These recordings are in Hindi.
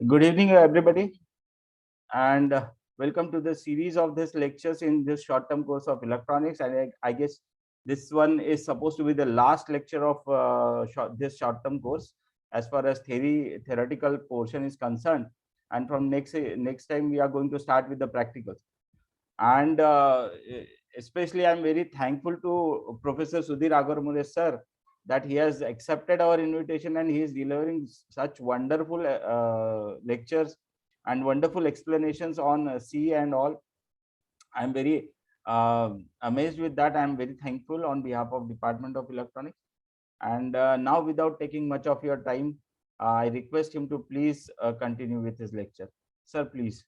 Good evening, everybody, and welcome to the series of these lectures in this short-term course of electronics. And I guess this one is supposed to be the last lecture of this short-term course, as far as theoretical portion is concerned. And from next time, we are going to start with the practicals. And especially, I'm very thankful to Professor Sudhir Agarmule sir that he has accepted our invitation and he is delivering such wonderful lectures and wonderful explanations on C and all. I'm very amazed with that. I'm very thankful on behalf of Department of Electronics. And now, without taking much of your time, I request him to please continue with his lecture. Sir, please.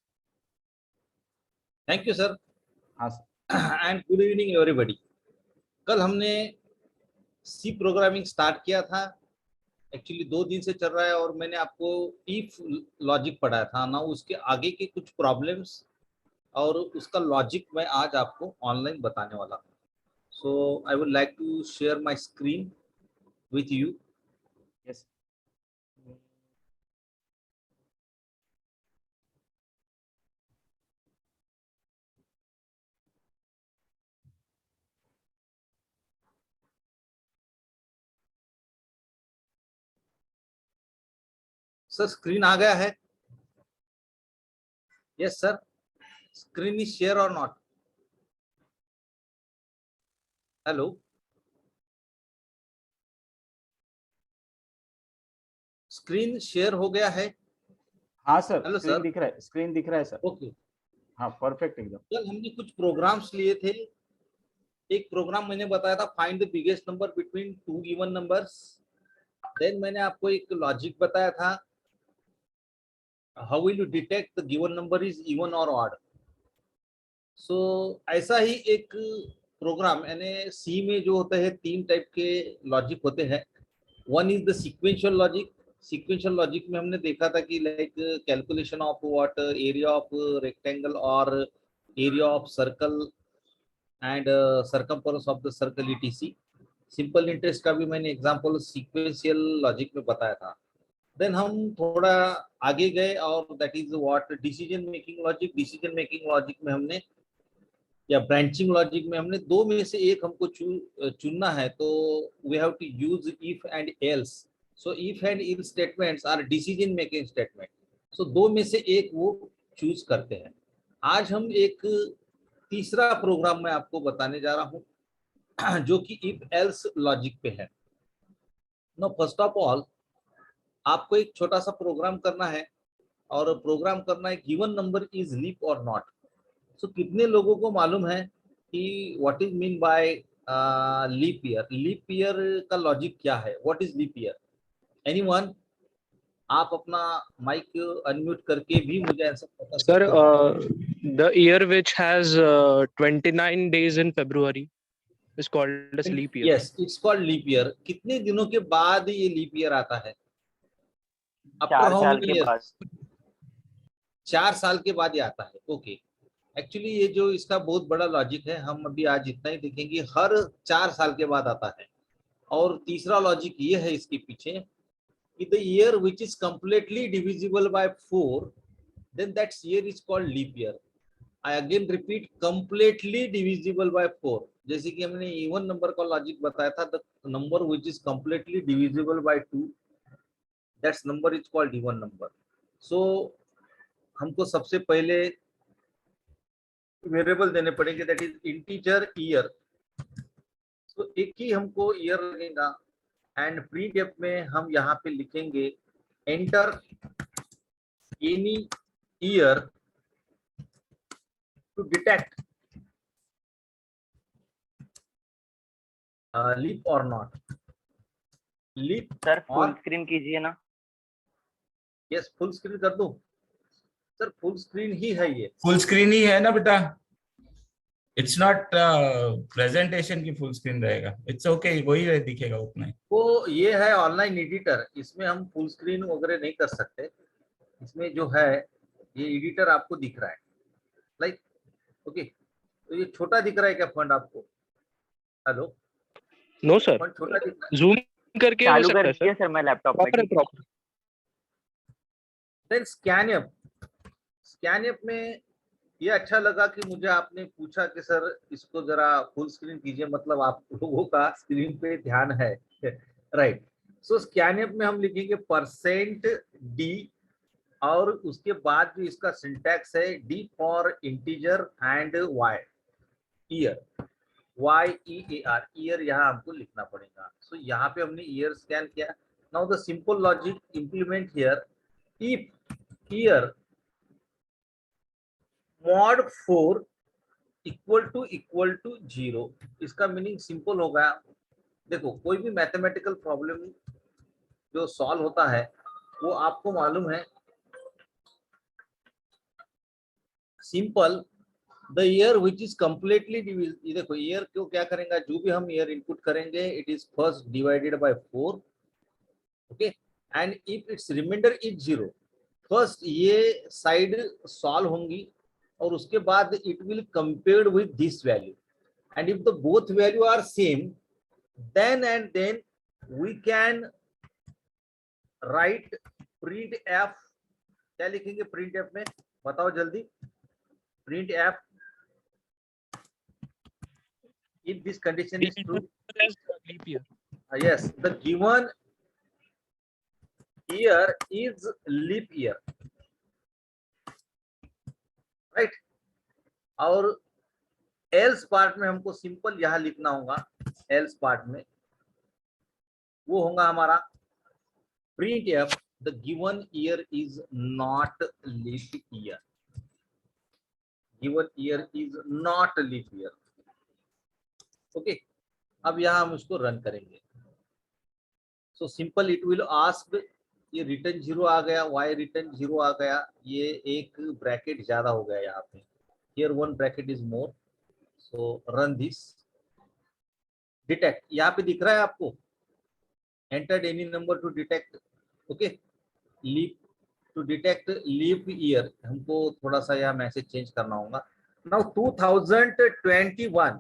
Thank you sir हाँ sir. And good evening everybody. कल हमने सी प्रोग्रामिंग स्टार्ट किया था. एक्चुअली 2 दिन से चल रहा है और मैंने आपको इफ लॉजिक पढ़ाया था ना, उसके आगे के कुछ प्रॉब्लम्स और उसका लॉजिक मैं आज आपको ऑनलाइन बताने वाला हूँ. So I would like to share my screen with you. Yes. Sir screen आ गया है? Yes sir. Screen is share और नॉट? हेलो, स्क्रीन शेयर हो गया है? हाँ सर. Hello screen sir. दिख रहा है. स्क्रीन दिख रहा है सर. ओके. हाँ, परफेक्ट एकदम. कल हमने कुछ प्रोग्राम्स लिए थे. एक प्रोग्राम मैंने बताया था find the biggest number between 2 given numbers. Then मैंने आपको एक लॉजिक बताया था, how will you detect the given number is even और ऑड. सो ऐसा ही एक प्रोग्राम यानी सी में जो होता है 3 टाइप के लॉजिक होते हैं. One is the sequential logic. Sequential logic में हमने देखा था कि like calculation of what area of rectangle और area of circle and circumference of the circle etc. Simple interest का भी मैंने एग्जांपल सीक्वेंशियल लॉजिक में बताया था. देन हम थोड़ा आगे गए और that is what decision making logic. Decision making logic में हमने या ब्रांचिंग लॉजिक में हमने 2 में से एक हमको चुनना है, तो we have to use if and else. So if and else statements are decision making statement. So 2 में से एक वो चूज करते हैं. आज हम एक तीसरा प्रोग्राम मैं आपको बताने जा रहा हूँ जो कि इफ एल्स लॉजिक पे है. नो फर्स्ट ऑफ ऑल आपको एक छोटा सा प्रोग्राम करना है और प्रोग्राम करना है गिवन नंबर इज लीप और नॉट. सो कितने लोगों को मालूम है कि what is mean by leap year? Leap year का लॉजिक क्या है? What is leap year? Anyone? आप अपना माइक अनम्यूट करके भी मुझे आंसर बता सकते Sir, हैं. the year which has 29 days in February is called as leap year. Yes, it's called leap year. कितने दिनों के बाद ये लीप ईयर आता है? 4 साल के बाद. 4 साल के बाद ये आता है. ओके. एक्चुअली ये जो इसका बहुत बड़ा लॉजिक है, हम अभी आज इतना ही देखेंगे. हर 4 साल के बाद आता है. और तीसरा लॉजिक ये है इसके पीछे कि the year which is completely divisible by 4, then that year is called leap year. I again repeat, completely divisible by 4. जैसे कि हमने इवन नंबर का लॉजिक बताया था, the number which is completely divisible by 2, that's number is called even number. So हमको सबसे पहले वेरिएबल देने पड़ेंगे, दैट इज इंटीजर ईयर. तो एक ही हमको ईयर लगेगा एंड प्रीडिफ में हम यहाँ पे लिखेंगे enter any year to detect leap और not. Leap sir full screen कीजिए ना. यस, फुल स्क्रीन कर दूं? सर फुल स्क्रीन ही है. ये फुल स्क्रीन ही है ना बेटा. इट्स नॉट प्रेजेंटेशन की फुल स्क्रीन रहेगा. इट्स ओके, वही दिखेगा उतना ही. वो ये है ऑनलाइन एडिटर, इसमें हम फुल स्क्रीन वगैरह नहीं कर सकते. इसमें जो है ये एडिटर आपको दिख रहा है लाइक. ओके. तो ये छोटा दिख रहा है क्या फंड आपको? हेलो. No sir. फंड छोटा दिख रहा है. Zoom करके हो चालू सकता कर है दीजिए सर. सर, मैं लैपटॉप में. Proper. देन स्कैनअप में ये अच्छा लगा कि मुझे आपने पूछा कि सर इसको जरा फुल स्क्रीन कीजिए, मतलब आप लोगों का स्क्रीन पे ध्यान है, राइट। सो स्कैनअप में हम लिखेंगे %d और उसके बाद जो इसका सिंटैक्स है d for integer and y, year, YEAR, year यहाँ हमको लिखना पड़ेगा। सो यहाँ पे हमने ईयर स्कैन किया। Now the simple logic implement here, if year mod 4 equal to 0, इसका मीनिंग सिंपल होगा। देखो कोई भी मैथमेटिकल प्रॉब्लम जो सॉल्व होता है वो आपको मालूम है simple, the year which is completely divisible. देखो ईयर क्यों क्या करेंगे, जो भी हम ईयर इनपुट करेंगे it is first divided by 4, okay, and if its remainder is 0, first ये साइड सॉल्व होंगी और उसके बाद it will compared with this value, and if the both value are same then we can write printf। क्या लिखेंगे printf में, बताओ जल्दी। printf, if this condition is true, Leap year. yes, the given year is leap year, right। और else पार्ट में हमको सिंपल यहां लिखना होगा, else पार्ट में वो होगा हमारा printf, the given year is not leap year, given year is not leap year, okay. अब यहां हम उसको रन करेंगे। So simple it will ask, ये रिटर्न 0 आ गया, y रिटर्न 0 आ गया, ये एक ब्रैकेट ज्यादा हो गया यहाँ पे, here 1 bracket is more. So run this, detect यहाँ पे दिख रहा है आपको, entered any number to detect, okay, leap to detect leap year, हमको थोड़ा सा यहाँ मैसेज चेंज करना होगा। Now 2021,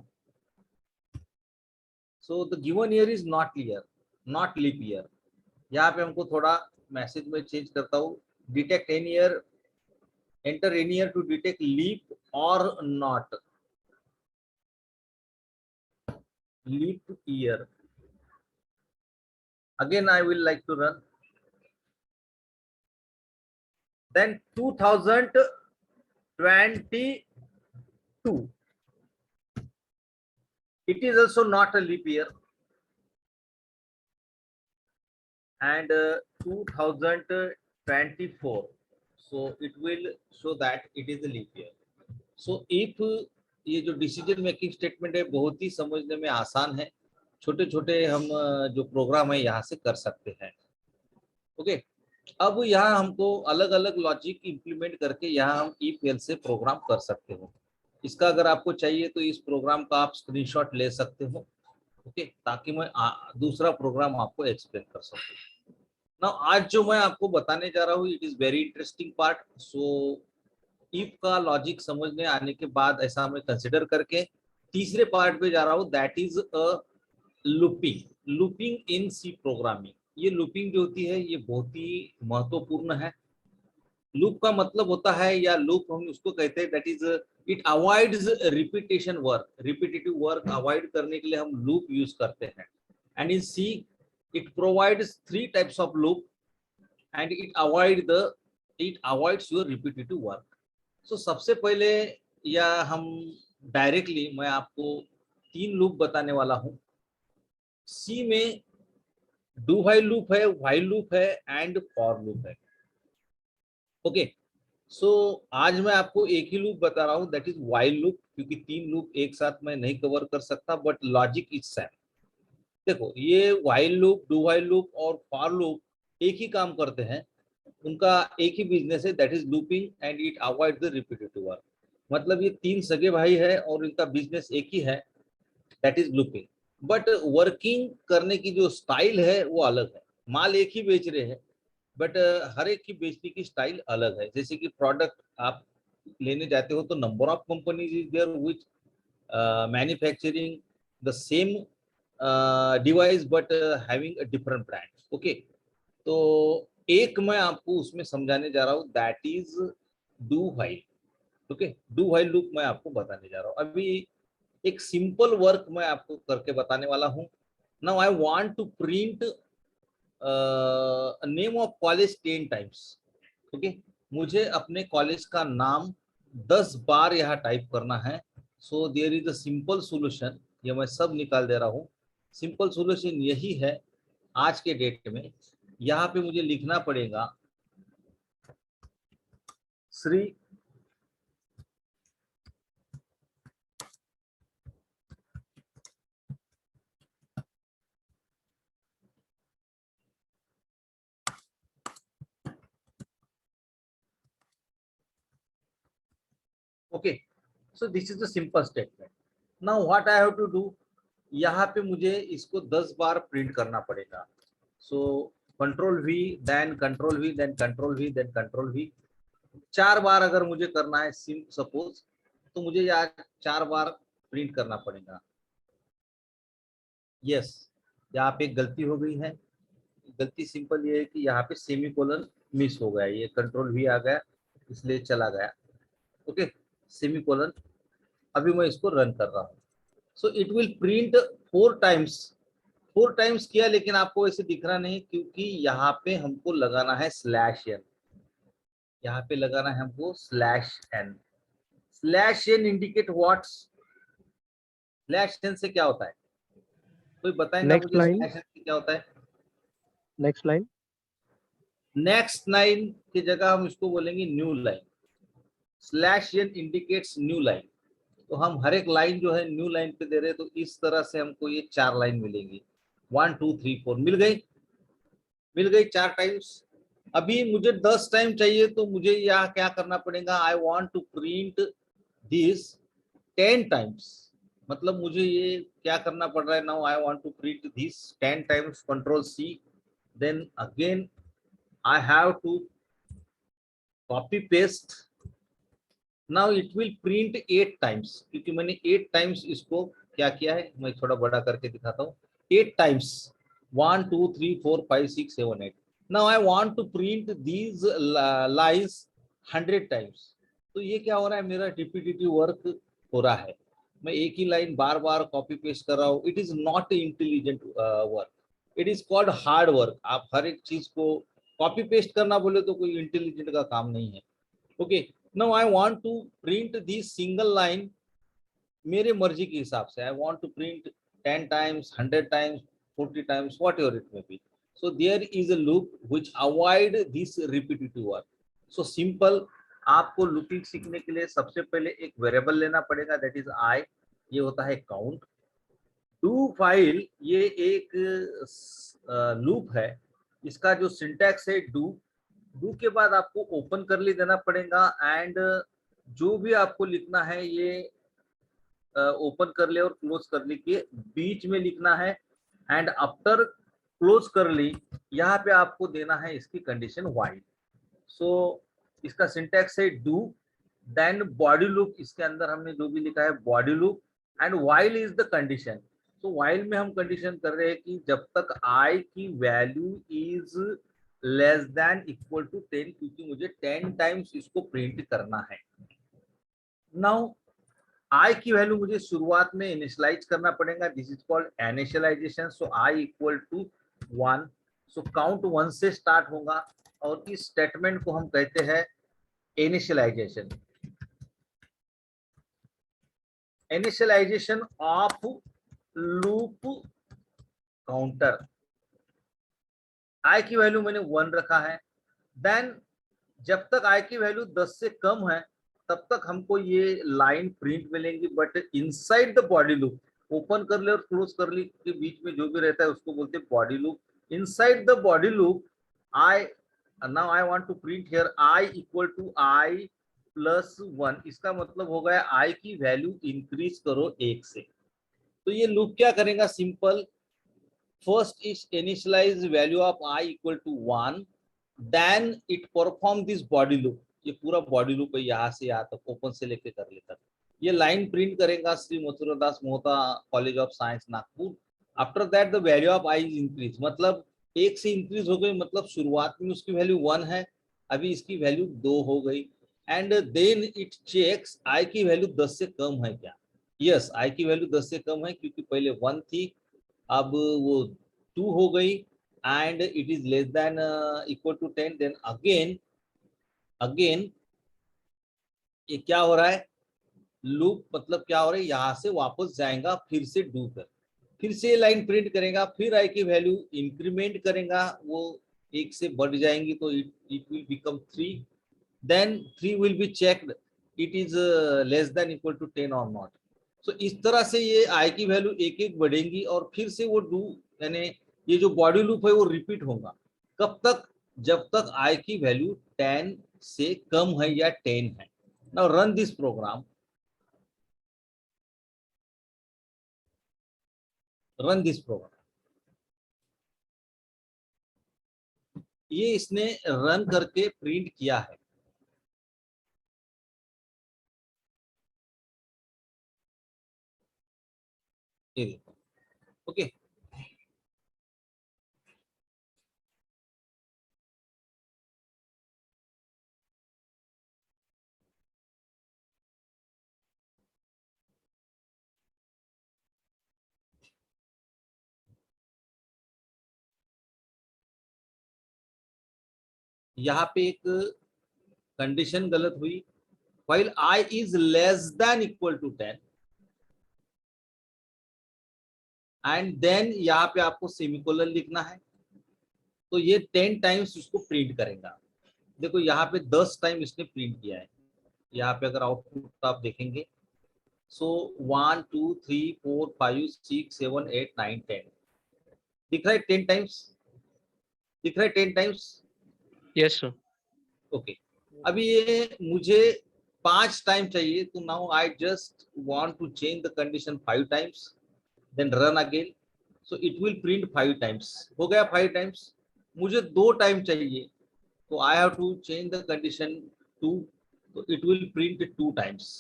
so the given year is not leap year, यहाँ पे हमको थोड़ा मैसेज में चेंज करता हूँ, detect any year, enter any year to detect leap और not leap year. Again I will like to run, then 2022, it is also not a leap year, and 2024, so it will show that it is a leap year. So if ये जो डिसीजन मेकिंग स्टेटमेंट है बहुत ही समझने में आसान है, छोटे छोटे हम जो प्रोग्राम है यहाँ से कर सकते हैं, ओके। अब यहाँ हमको अलग अलग लॉजिक इंप्लीमेंट करके यहाँ हम if else से प्रोग्राम कर सकते हो। इसका अगर आपको चाहिए तो इस प्रोग्राम का आप स्क्रीनशॉट ले सकते हो, ओके, ताकि मैं दूसरा प्रोग्राम आपको एक्सप्लेन कर सकूं। ना आज जो मैं आपको बताने जा रहा हूँ it is very interesting part. So if का लॉजिक समझने आने के बाद ऐसा मैं कंसिडर करके तीसरे पार्ट पे जा रहा हूँ, that is a looping in C programming. ये लूपिंग जो होती है ये बहुत ही महत्वपूर्ण है। लूप का मतलब होता है, या लूप हम उसको कहते हैं, that is it avoids repetition work, repetitive work avoid करने के लिए हम लूप यूज करते हैं। And in C it provides 3 types of loop and it avoids your repetitive work. So सबसे पहले या हम डायरेक्टली मैं आपको 3 लूप बताने वाला हूं। सी में डू व्हाइल लूप है, व्हाइल लूप है एंड फॉर लूप है, ओके। सो आज मैं आपको एक ही लूप बता रहा हूं, दैट इज व्हाइल लूप, क्योंकि 3 लूप एक साथ मैं नहीं कवर कर सकता, बट लॉजिक इज सेम। देखो ये while loop, do while loop और फॉर लूप एक ही काम करते हैं, उनका एक ही बिजनेस है, that is looping and it avoid the repetitive work. मतलब ये 3 सगे भाई है और इनका बिजनेस एक ही है, that is looping. But working करने की जो स्टाइल है वो अलग है। माल एक ही बेच रहे हैं बट हर एक की बेचने की स्टाइल अलग है। जैसे कि प्रोडक्ट आप लेने जाते हो तो number of companies is there which manufacturing the same device but having a different brand, okay. तो एक मैं आपको उसमें समझाने जा रहा हूं, that is do while. Okay, do while loop मैं आपको बताने जा रहा हूं। अभी एक सिंपल वर्क मैं आपको करके बताने वाला हूं। Now I want to print name of college 10 times. Okay, मुझे अपने कॉलेज का नाम 10 बार यहाँ टाइप करना है। So there is a simple solution, ये मैं सब निकाल दे रहा हूँ। सिंपल सॉल्यूशन यही है आज के डेट में। यहाँ पे मुझे लिखना पड़ेगा Shri okay, so this is the simple statement. Now what I have to do, यहाँ पे मुझे इसको 10 बार प्रिंट करना पड़ेगा। So control V, then control V, then control V, then control V. 4 बार अगर मुझे करना है सपोज, तो मुझे यहाँ 4 बार प्रिंट करना पड़ेगा। यस, यहाँ पे एक गलती हो गई है। गलती सिंपल ये है कि यहाँ पे सेमीकोलन मिस हो गया, ये कंट्रोल वी आ गया इसलिए चला गया। Okay, semicolon. अभी मैं इसको रन कर रहा हूँ। सो it will print 4 times. 4 times किया, लेकिन आपको ऐसे दिख रहा नहीं क्योंकि यहाँ पे हमको लगाना है /n। यहाँ पे लगाना है हमको /n। /n indicate what? /n से क्या होता है? कोई बताएगा Next मुझे line. /n से क्या होता है? Next line. नेक्स्ट लाइन की जगह हम इसको बोलेंगे new line. /n indicates new line. तो हम हर एक लाइन जो है न्यू लाइन पे दे रहे हैं, तो इस तरह से हमको ये 4 लाइन मिलेंगी। 1 2 3 4 मिल गई 4 टाइम्स। अभी मुझे 10 टाइम चाहिए, तो मुझे यहाँ क्या करना पड़ेगा, I want to print this 10 times. मतलब मुझे ये क्या करना पड़ रहा है, now I want to print this 10 times. Control C, then again I have to copy paste. Now it will print 8 times, क्योंकि मैंने 8 टाइम्स इसको क्या किया है, मैं थोड़ा बड़ा करके दिखाता हूँ। 8 times, 1 2 3 4 5 6 7 8। Now I want to print these lines 100 times. तो ये क्या हो रहा है, मेरा रिपीटेटिव वर्क हो रहा है। मैं एक ही लाइन बार बार कॉपी पेस्ट कर रहा हूँ। It is not intelligent work, it is called hard work. आप हर एक चीज को कॉपी पेस्ट करना बोले तो कोई इंटेलिजेंट का काम नहीं है। Okay, now I want to print this single line मेरे मर्जी के हिसाब से। I want to print 10 times, 100 times, 40 times, whatever it may be. So there is a loop which avoid this repetitive work. So simple, आपको लूपिंग सीखने के लिए सबसे पहले एक वेरिएबल लेना पड़ेगा, दैट इज आई। ये होता है काउंट। डू फाइल ये एक लूप है। इसका जो सिंटैक्स है डू के बाद आपको ओपन करली देना पड़ेगा, एंड जो भी आपको लिखना है ये ओपन कर ले और क्लोज कर ली के बीच में लिखना है, एंड आफ्टर क्लोज कर ली यहाँ पे आपको देना है इसकी कंडीशन व्हाइल। सो इसका सिंटैक्स है डू, देन बॉडी लूप। इसके अंदर हमने जो भी लिखा है body loop, and while is the condition. तो व्हाइल में हम कंडीशन कर रहे हैं कि जब तक आई की value is less than equal to 10, क्योंकि मुझे 10 टाइम्स इसको प्रिंट करना है। नाउ आई की वैल्यू मुझे शुरुआत में इनिशियलाइज करना पड़ेगा, this is called initialization. So I equal to 1। So count 1 से स्टार्ट होगा, और इस स्टेटमेंट को हम कहते हैं initialisation. Initialisation of loop counter. I की वैल्यू मैंने 1 रखा है। देन जब तक आई की वैल्यू 10 से कम है तब तक हमको ये लाइन प्रिंट मिलेंगी, but inside the body loop, open कर ले और क्लोज कर ली के बीच में जो भी रहता है उसको बोलते हैं body loop. Inside the body loop I, now I want to print here I equal to I plus 1। इसका मतलब हो गया आई की वैल्यू इंक्रीज करो 1 से। तो ये लूप क्या करेगा, simple, first is initialize value of I equal to 1, then it perform this body loop. ये पूरा बॉडी लूप है यहाँ से यहाँ तक, ओपन से लेके कर लेकर ये लाइन प्रिंट करेगा, Shri Mathuradas Mohta college of science Nagpur. After that the value of I is increase, मतलब 1 से इंक्रीज हो गई, मतलब शुरुआत में उसकी वैल्यू 1 है, अभी इसकी वैल्यू 2 हो गई। एंड देन इट चेक्स आई की वैल्यू 10 से कम है क्या। यस, आई की वैल्यू 10 से कम है, क्योंकि पहले 1 थी, अब वो 2 हो गई, and it is less than equal to 10। Then again ये क्या हो रहा है, लूप मतलब क्या हो रहा है, यहां से वापस जाएगा, फिर से डू कर, फिर से लाइन प्रिंट करेगा, फिर आई की वैल्यू इंक्रीमेंट करेगा, वो 1 से बढ़ जाएंगी, तो it will become 3। Then 3 will be checked, it is less than equal to 10 और नॉट। सो इस तरह से ये आई की वैल्यू एक एक बढ़ेंगी, और फिर से वो डू, यानी ये जो बॉडी लूप है वो रिपीट होगा। कब तक, जब तक आई की वैल्यू 10 से कम है या 10 है। Now run this program, run this program. ये इसने रन करके प्रिंट किया है। ये देखो, ओके। यहाँ पे एक कंडीशन गलत हुई, while I is less than equal to 10, and then यहाँ पे आपको सेमीकोलन लिखना है, तो ये 10 टाइम्स इसको प्रिंट करेगा। देखो यहाँ पे 10 टाइम इसने प्रिंट किया है। यहाँ पे अगर आउटपुट आप देखेंगे, सो 1 2 3 4 5 6 7 8 9 10 दिख रहा है, 10 टाइम्स दिख रहा है, 10 टाइम्स। Yes, sir. ओके, अभी ये मुझे 5 टाइम चाहिए, तो now I just want to change the condition 5 times, then run again, so it will print 5 times. हो गया 5 टाइम्स। मुझे 2 टाइम चाहिए, तो I have to change the condition 2, तो इट विल प्रिंट 2 टाइम्स।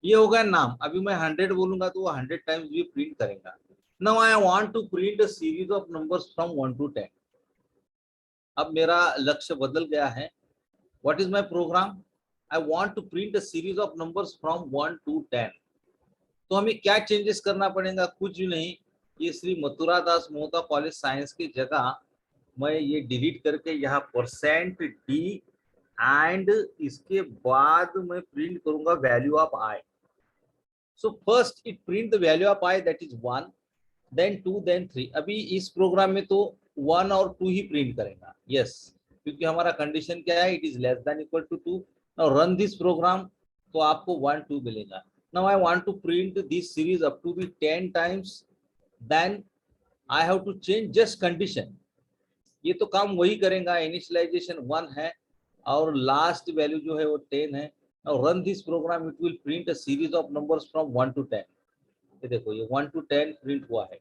ये हो गया नाम। अभी मैं 100 बोलूंगा तो वो 100 टाइम्स भी प्रिंट करेगा। Now I want to print a series of numbers from 1 to 10। अब मेरा लक्ष्य बदल गया है। What is my program, I want to print a series of numbers from 1 to 10। तो हमें क्या चेंजेस करना पड़ेगा, कुछ भी नहीं। ये श्री मथुरा दास मोहता कॉलेज साइंस की जगह मैं ये डिलीट करके यहाँ %d, एंड इसके बाद मैं प्रिंट करूंगा value of I. So first it print the value of I, that is 1, then 2, then 3। अभी इस प्रोग्राम में तो 1 और 2 ही प्रिंट करेगा। यस, क्योंकि हमारा कंडीशन क्या है, it is less than equal to 2। Now run this program, तो आपको 1 2 मिलेगा। Now I want to print this series up to be 10 times, then I have to change just condition. ये तो काम वही करेगा, इनिशियलाइजेशन 1 है और लास्ट वैल्यू जो है वो 10 है। Now run this program, it will print a series of numbers from 1 to 10। ये देखो, ये 1 to 10 प्रिंट हुआ है,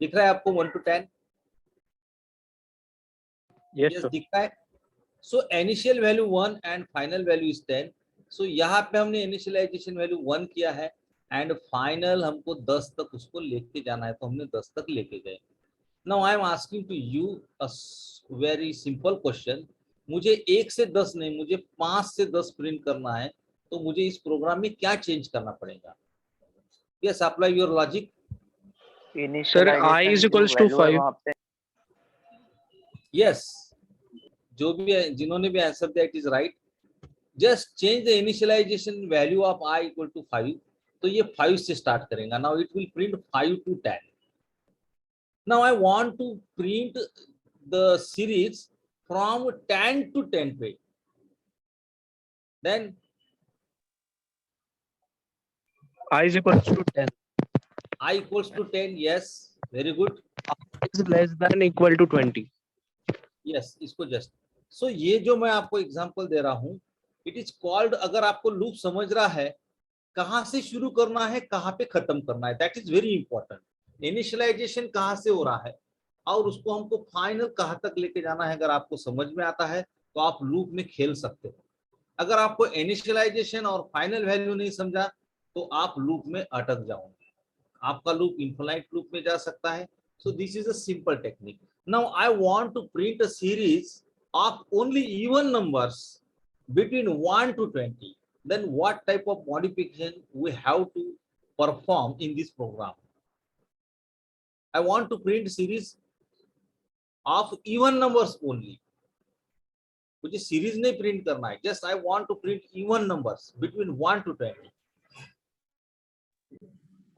दिख रहा है आपको 1 to 10? Yes, yes, sir. दिख रहा है। So initial value 1 and final value is 10। सो यहाँ पे हमने इनिशियलाइजेशन वैल्यू 1 किया है, एंड फाइनल हमको 10 तक उसको लेके जाना है, तो हमने 10 तक लेके गए। Now I am asking to you a very simple question. मुझे 1 से 10 नहीं, मुझे 5 से 10 प्रिंट करना है, तो मुझे इस प्रोग्राम में क्या चेंज करना पड़ेगा? Yes, apply your logic. Sir, I is equals to 5. Yes, जो भी है, जिन्होंने भी आंसर दिया, it is right. Just change the initialization value of I equal to 5, तो ये 5 से स्टार्ट करेगा। Now it will print 5 to 10। Now I want to print the series from 10 to 10 पे, then I is equals to 10. I equals to 10। yes, very good। Is less than equal to 20. yes, इसको जस्ट, सो ये जो मैं आपको एग्जांपल दे रहा हूं, इट इज कॉल्ड, अगर आपको लूप समझ रहा है, कहां से शुरू करना है, कहां पे खत्म करना है, that is very important. Initialization कहां से हो रहा है और उसको हमको फाइनल कहां तक लेके जाना है, अगर आपको समझ में आता है तो आप लूप में खेल सकते हो। अगर आपको इनिशियलाइजेशन और फाइनल वैल्यू नहीं समझा, तो आप लूप में अटक जाओगे। आपका लूप इनफाइनाइट लूप में जा सकता है, So this is a simple technique. Now I want to print a series of only even numbers between 1 to 20. Then what type of modification we have to perform in this program? I want to print series of even numbers only. मुझे series नहीं print करना है. Just I want to print even numbers between 1 to 20.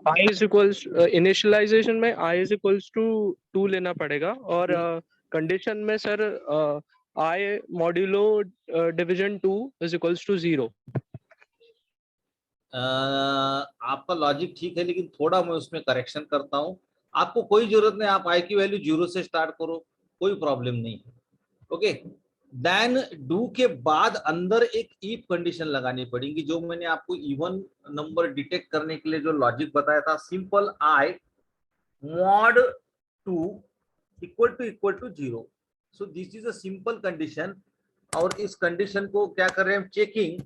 I is equals initialization में I is equals to 2 लेना पड़ेगा और condition में sir I modulo division 2 is equals to 0. आपका लॉजिक ठीक है, लेकिन थोड़ा मैं उसमें करेक्शन करता हूं. आपको कोई जरूरत नहीं, आप आई की वैल्यू 0 से स्टार्ट करो, कोई प्रॉब्लम नहीं है. ओके, देन डू के बाद अंदर एक इफ कंडीशन लगानी पड़ेगी, जो मैंने आपको इवन नंबर डिटेक्ट करने के लिए जो लॉजिक बताया था. Simple I mod 2 equal to 0. So this is a simple condition. और इस कंडीशन को क्या कर रहे हैं हम, checking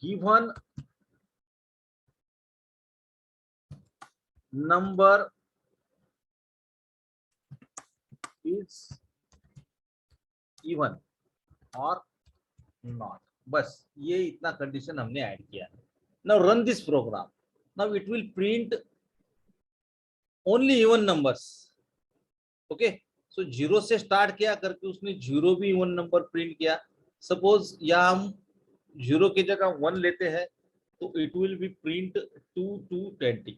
given number is even or not. बस ये इतना कंडीशन हमने ऐड किया. Now run this program. Now it will print only even numbers. Okay, so 0 से स्टार्ट किया करके उसने 0 भी इवन नंबर प्रिंट किया. सपोज यहाँ हम 0 की जगह 1 लेते हैं, तो it will be print 2 to 20.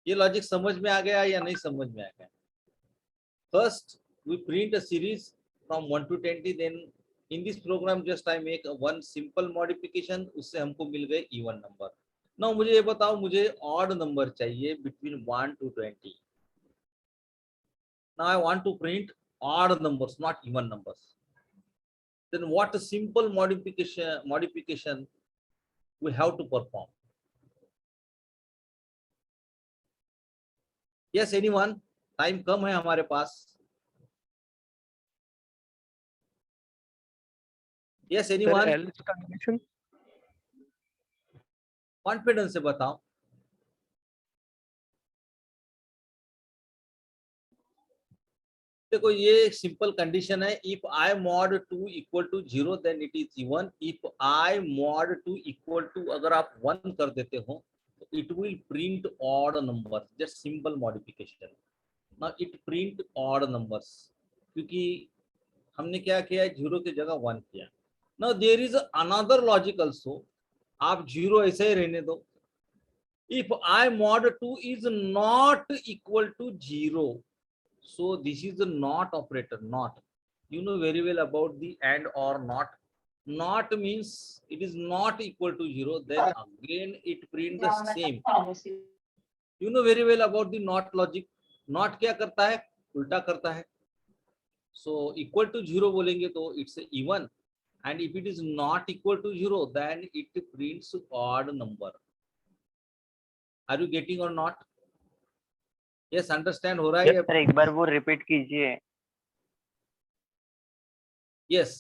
ये लॉजिक समझ में आ गया या नहीं समझ में आ गया? First we print a series from 1 to 20. Then in this program just I make one simple modification, उससे हमको मिल गए इवन नंबर. नाउ मुझे ये बताओ, मुझे ऑड नंबर चाहिए between 1 to 20. Now I want to print odd numbers, not even numbers. Then what a simple modification we have to perform? Yes, anyone? Time कम है हमारे पास. Yes, anyone? else condition Confidence से बताओ. देखो ये एक सिंपल कंडीशन है. If I mod 2 equal to 0 then it is even. If I mod 2 equal to, अगर आप 1 कर देते हो तो it will print odd numbers. Just simple modification. Now it print odd numbers, क्योंकि हमने क्या किया, 0 की जगह 1 किया. Now there is another logic also. आप 0 ऐसे ही रहने दो. If I mod 2 is not equal to 0, so this is the not operator. Not, you know very well about the and or not. Not means it is not equal to 0, then again it print the same. You know very well about the not logic. Not क्या करता है, उल्टा करता है. So equal to 0 बोलेंगे तो it's even, and if it is not equal to 0 then it prints odd number. Are you getting or not? Yes, understand हो रहा है? सर एक बार वो रिपीट कीजिए. Yes,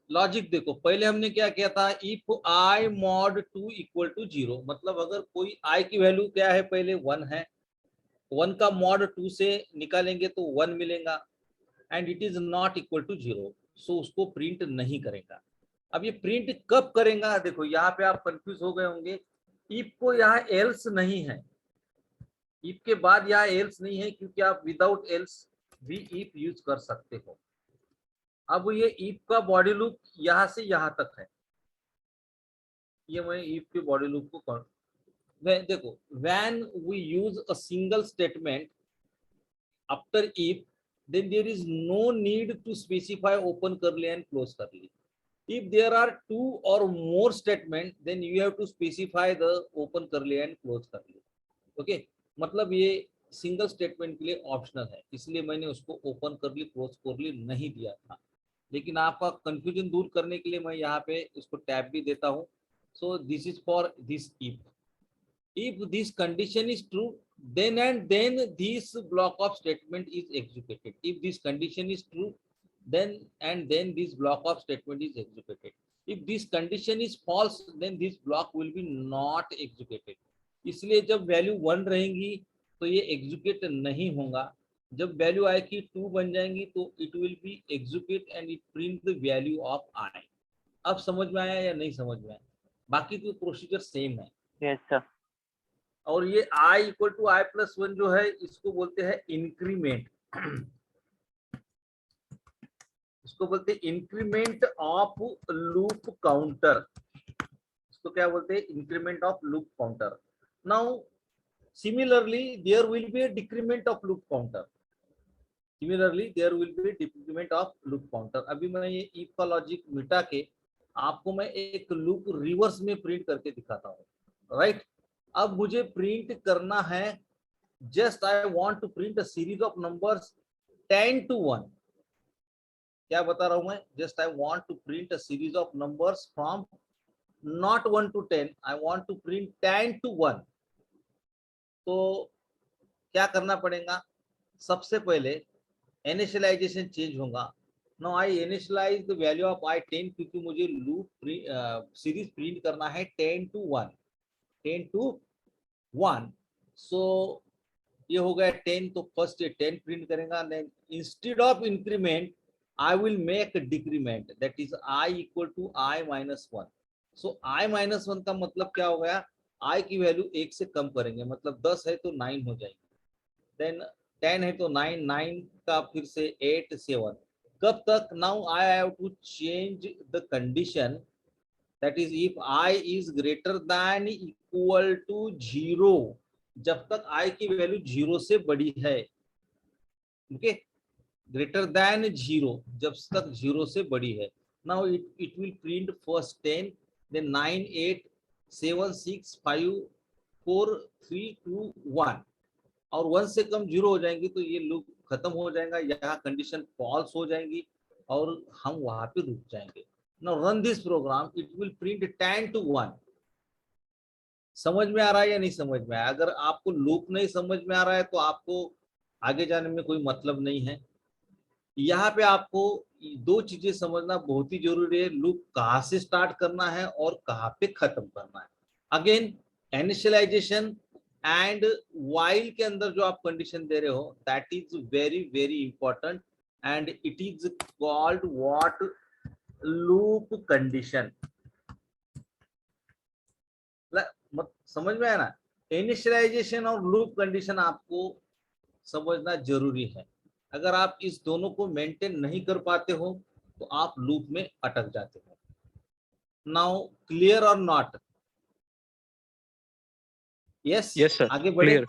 लॉजिक देखो. पहले हमने क्या किया था, if I mod 2 equal to 0, मतलब अगर कोई आई की वैल्यू क्या है, पहले 1 है, 1 का मॉड 2 से निकालेंगे तो 1 मिलेगा, and it is not equal to 0, so उसको प्रिंट नहीं करेगा. अब ये प्रिंट कब करेगा? देखो यहाँ पे आप कंफ्यूज हो गए होंगे. इफ को यहाँ एल्स नहीं है, इफ के बाद यहाँ एल्स नहीं है, क्योंकि आप विदाउट एल्स भी इफ यूज कर सकते हो. अब ये इफ का बॉडी लूप यहाँ से यहाँ तक है. ये मैं इफ के बॉडी लूप को देखो, when we use a single statement after if, then there is no need to specify open curly and close curly. If there are 2 or more statement, then you have to specify the open curly and close curly. Okay, मतलब ये सिंगल स्टेटमेंट के लिए ऑप्शनल है, इसलिए मैंने उसको ओपन करली क्लोज करली नहीं दिया था. लेकिन आपका कंफ्यूजन दूर करने के लिए मैं यहाँ पे इसको टैब भी देता हूँ. सो this is for this if this condition is true, then and then this block of statement is executed. If this condition is true, then and then this block of statement is executed. If this condition is false, then this block will be not executed. इसलिए जब वैल्यू 1 रहेंगी तो ये एग्जीक्यूट नहीं होगा। जब वैल्यू आई की 2 बन जाएंगी तो it will be execute and it print the value of I. अब समझ में आया या नहीं समझ में आया? बाकी तो प्रोसीजर सेम है। Yes sir. और ये i equal to I plus 1 जो है इसको बोलते हैं इंक्रीमेंट। इसको बोलते हैं इंक्रीमेंट ऑफ लूप काउंटर। इसको क्या बोलते हैं? Increment of loop counter. Now similarly there will be a decrement of loop counter। Similarly there will be decrement of loop counter. अभी मैं ये इफ का लॉजिक मिटा के आपको मैं एक लूप रिवर्स में प्रिंट करके दिखाता हूँ। राइट, अब मुझे प्रिंट करना है, just I want to print a series of numbers 10 to 1। क्या बता रहा हूं मैं? Just I want to print a series of numbers from not 1 to 10, I want to print 10 to 1। तो क्या करना पड़ेगा? सबसे पहले इनिशियलाइजेशन चेंज होगा। Now I initialise the value of I 10, क्योंकि मुझे लूप सीरीज प्रिंट करना है 10 to 1, 10 to 1। सो ये हो गया 10, तो फर्स्ट ये 10 प्रिंट करेगा। Then instead of increment I will make decrement, that is I equal to I minus 1। So I minus 1 का मतलब क्या हो गया? आई की वैल्यू 1 से कम करेंगे, मतलब 10 है तो 9 हो जाएगी। देन 10 है तो 9, 9 का फिर से 8, 7। कब तक? Now I have to change the condition, that is if I is greater than equal to 0, जब तक आई की वैल्यू 0 से बड़ी है। ओके, ग्रेटर दैन 0, जब तक 0 से बड़ी है। Now it will print first 10, then 9, 8, 7, 6, 5, 4, 3, 2, 1। और 1 से कम 0 हो जाएंगी तो ये लूप खत्म हो जाएगा, यहाँ कंडीशन फॉल्स हो जाएंगी और हम वहां पे रुक जाएंगे। Now run this program, it will print 10 to 1। समझ में आ रहा है या नहीं समझ में आया? अगर आपको लूप नहीं समझ में आ रहा है तो आपको आगे जाने में कोई मतलब नहीं है। यहाँ पे आपको दो चीजें समझना बहुत ही जरूरी है, लूप कहाँ से स्टार्ट करना है और कहाँ पे खत्म करना है। अगेन इनिशियलाइजेशन एंड वाइल के अंदर जो आप कंडीशन दे रहे हो, that is very very important and it is called what? Loop condition. समझ में आया ना? इनिशियलाइजेशन और लूप कंडीशन आपको समझना जरूरी है। अगर आप इस दोनों को मेंटेन नहीं कर पाते हो तो आप लूप में अटक जाते हो। नाउ क्लियर और नॉट? Yes, Yes, sir. आगे बढ़े। Clear.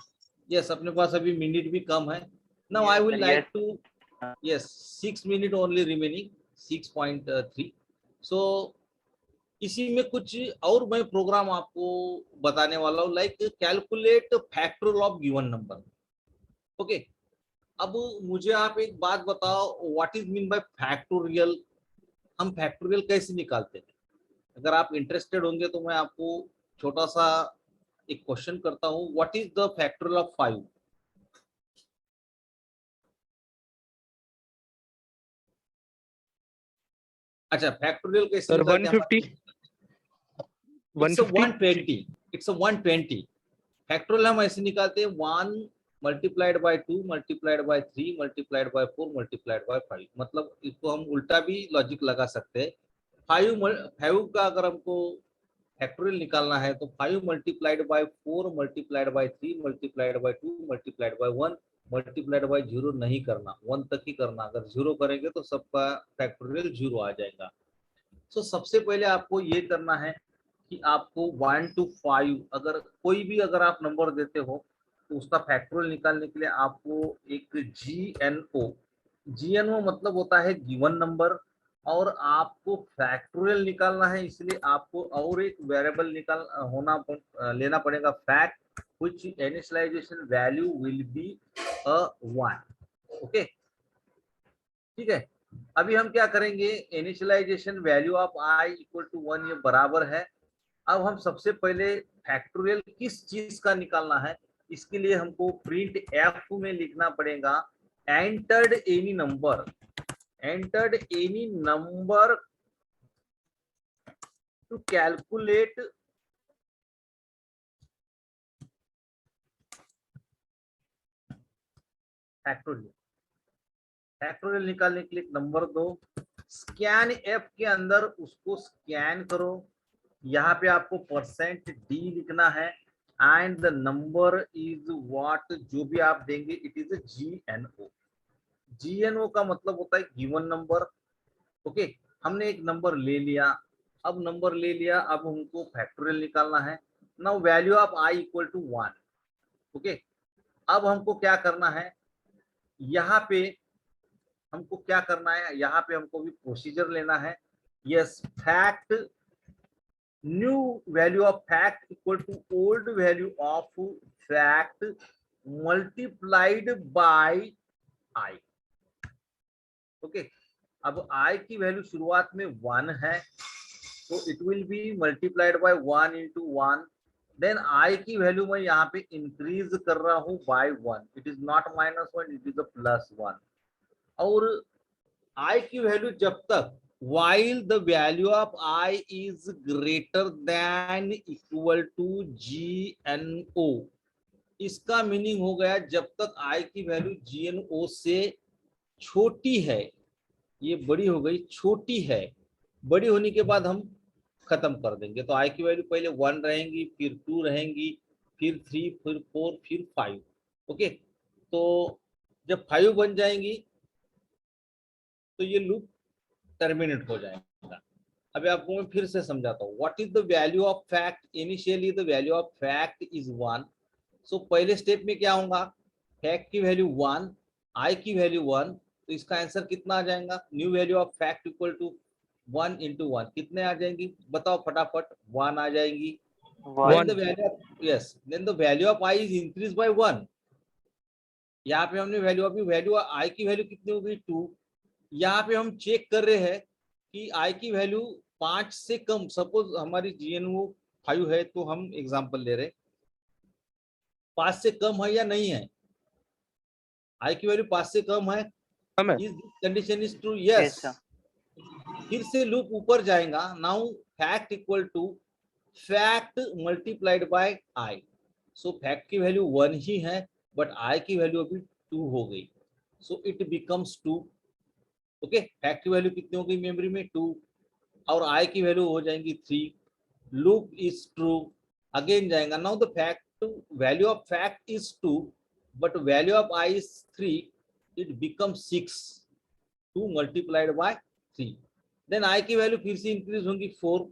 यस, अपने पास अभी मिनट भी कम है। Now I will like to, yes 6 minute only remaining, 6.3। सो इसी में कुछ और मैं प्रोग्राम आपको बताने वाला हूँ, like calculate factorial of given number. Okay, अब मुझे आप एक बात बताओ, what is mean bye factorial? हम फैक्टोरियल कैसे निकालते हैं? अगर आप इंटरेस्टेड होंगे तो मैं आपको छोटा सा एक क्वेश्चन करता हूँ। What is the factorial of 5? अच्छा, फैक्टोरियल कैसे Sir, निकालते हैं? 150. It's a 150. 120, it's a 120। Factorial हम ऐसे निकालते हैं 1 multiplied by 2 multiplied by 3 multiplied by 4 multiplied by 5। मतलब इसको हम उल्टा भी लॉजिक लगा सकते हैं। 5 का अगर हमको फैक्टोरियल निकालना है तो 5 multiplied by 4 multiplied by 3 multiplied by 2 multiplied by 1 multiplied by 0 नहीं करना, 1 तक ही करना। अगर 0 करेंगे तो सबका फैक्टोरियल 0 आ जाएगा। तो सबसे पहले आपको ये करना है कि आपको 1 to 5, अगर कोई भी अगर आप नंबर देते हो तो उसका फैक्टोरियल निकालने के लिए आपको एक GNO मतलब होता है गिवन नंबर, और आपको फैक्टोरियल निकालना है, इसलिए आपको और एक वेरिएबल लेना पड़ेगा, fact, which initialization value will be 1। Okay, ठीक है। अभी हम क्या करेंगे, initialization value of I equal to 1 ये बराबर है। अब हम सबसे पहले फैक्टोरियल किस चीज का निकालना है, इसके लिए हमको प्रिंट एफ में लिखना पड़ेगा entered any number, entered any number to calculate factorial. Factorial निकालने के लिए नंबर दो, स्कैन एफ के अंदर उसको स्कैन करो, यहाँ पे आपको %d लिखना है and the number is what, जो भी आप देंगे इट इज GNO। GNO का मतलब होता है गिवन नंबर। ओके, हमने एक नंबर ले लिया, अब नंबर ले लिया, अब हमको फैक्टोरियल निकालना है। Now value of i equal to 1। Okay, अब हमको क्या करना है, यहाँ पे हमको क्या करना है, यहाँ पे हमको भी प्रोसीजर लेना है। Yes, fact new value of fact equal to old value of fact multiplied by i। Okay, अब i की वैल्यू शुरुआत में 1 है, तो it will be multiplied by 1 into 1। Then i की वैल्यू मैं यहाँ पे इंक्रीज कर रहा हूँ by 1, it is not -1, it is +1। और i की वैल्यू जब तक while the value of i is greater than equal to GNO, इसका मीनिंग हो गया जब तक i की वैल्यू GNO से छोटी है, ये बड़ी हो गई, छोटी है, बड़ी होने के बाद हम खत्म कर देंगे। तो i की वैल्यू पहले 1 रहेंगी, फिर 2 रहेंगी, फिर 3, फिर 4, फिर 5। ओके, तो जब 5 बन जाएंगी तो ये लूप टर्मिनेट हो जाएगा। अभी आपको मैं फिर से समझाता हूँ। What is the value of fact, initially the value of fact is 1। सो पहले स्टेप में क्या होगा, फैक्ट की वैल्यू 1, i की वैल्यू 1, तो इसका आंसर कितना आ जाएगा, new value of fact equal to 1 into 1, कितने आ जाएंगी बताओ फटाफट, 1 आ जाएंगी। Then the value of, yes, then the value of i is increased by 1। यहाँ पे हमने वैल्यू i की वैल्यू कितनी हो गई 2। यहाँ पे हम चेक कर रहे हैं कि i की वैल्यू 5 से कम, सपोज हमारी GNO 5 है, तो हम एग्जांपल ले रहे हैं 5 से कम है या नहीं है, i की वैल्यू 5 से कम है, is this condition is true, yes. फिर से लूप ऊपर जाएगा। Now fact equal to fact multiplied by i। So fact की वैल्यू 1 ही है, बट i की वैल्यू अभी 2 हो गई, so it becomes 2। Okay, fact की वैल्यू कितनी हो गई मेमोरी में 2, और i की वैल्यू हो जाएंगी 3। लूप इज ट्रू, अगेन जाएगा। Now the fact value of fact is 2, but value of i is 3, it becomes 6। 2 multiplied by 3, then i की वैल्यू फिर से इंक्रीज होंगी 4,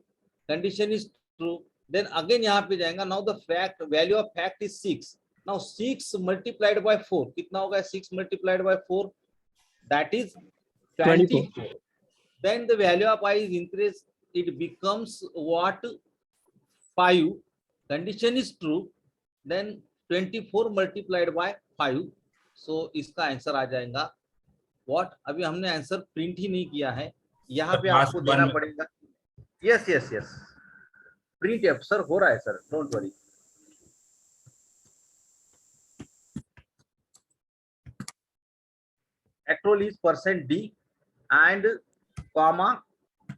condition is true. Then again यहाँ पे जाएगा। Now the fact value of fact is 6। Now 6 multiplied by 4 कितना होगा, 6 multiplied by 4 that is 24। Then the value of i is increased, it becomes what, 5, condition is true, then 24 multiplied by 5, so इसका आंसर आ जाएगा what। अभी हमने आंसर प्रिंट ही नहीं किया है, यहाँ पे आपको देना पड़ेगा। यस यस यस, प्रिंट है सर, हो रहा है सर, डोंट वरी। एक्ट्रोल is %d and comma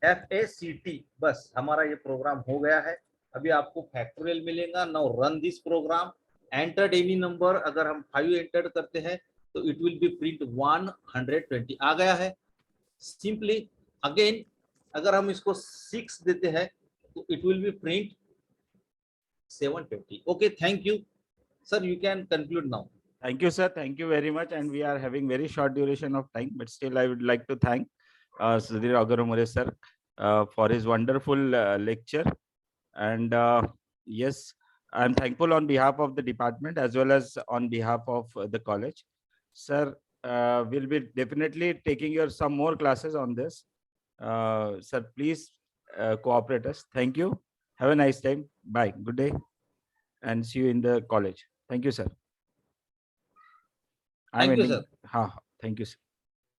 FACT, बस हमारा ये प्रोग्राम हो गया है। अभी आपको फैक्टोरियल मिलेगा। Now run this program, entered any number, अगर हम 5 एंटर करते हैं तो इट विल बी प्रिंट 120 आ गया है। सिंपली अगेन अगर हम इसको 6 देते हैं तो it will be print 720। Okay, thank you sir, you can conclude now. Thank you, sir. Thank you very much. And we are having very short duration of time, but still I would like to thank Sudhir Agarwal sir for his wonderful lecture. And yes, I'm thankful on behalf of the department as well as on behalf of the college. Sir, we'll be definitely taking your some more classes on this. Sir, please cooperate us. Thank you. Have a nice time. Bye. Good day. And see you in the college. Thank you, sir. Thank you, sir. Thank you, sir.